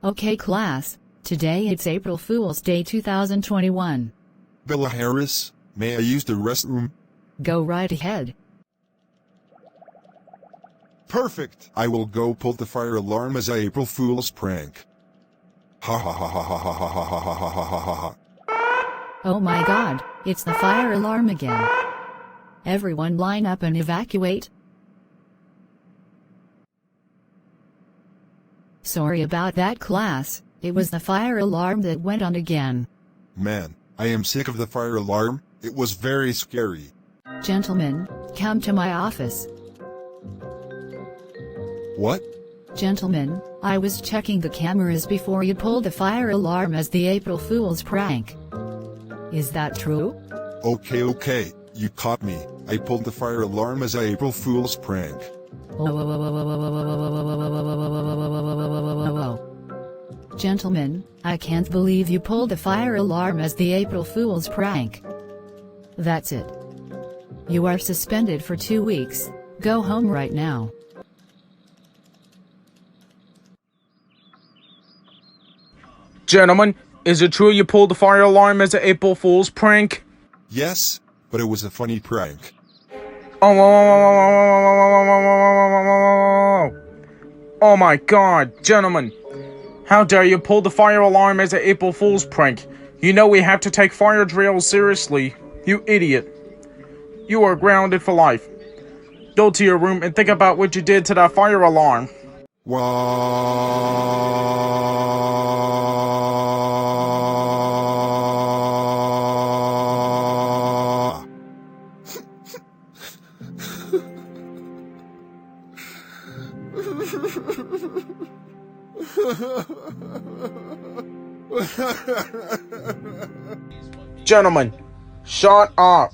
Okay class, today it's April Fool's Day 2021. Bella Harris, may I use the restroom? Go right ahead. Perfect! I will go pull the fire alarm as a April Fool's prank. Ha ha ha ha ha ha ha ha ha ha ha ha ha. Oh my god, it's the fire alarm again. Everyone line up and evacuate. Sorry about that class, it was the fire alarm that went on again. Man, I am sick of the fire alarm, it was very scary. Gentlemen, come to my office. What? Gentlemen, I was checking the cameras before you pulled the fire alarm as the April Fool's prank. Is that true? Okay, you caught me. I pulled the fire alarm as a April Fool's prank. Gentlemen, I can't believe you pulled the fire alarm as the April Fool's prank. That's it. You are suspended for 2 weeks. Go home right now. Gentlemen, is it true you pulled the fire alarm as an April Fool's prank? Yes, but it was a funny prank. Oh my god, gentlemen. How dare you pull the fire alarm as an April Fool's prank? You know we have to take fire drills seriously. You idiot. You are grounded for life. Go to your room and think about what you did to that fire alarm. Gentlemen, shut up.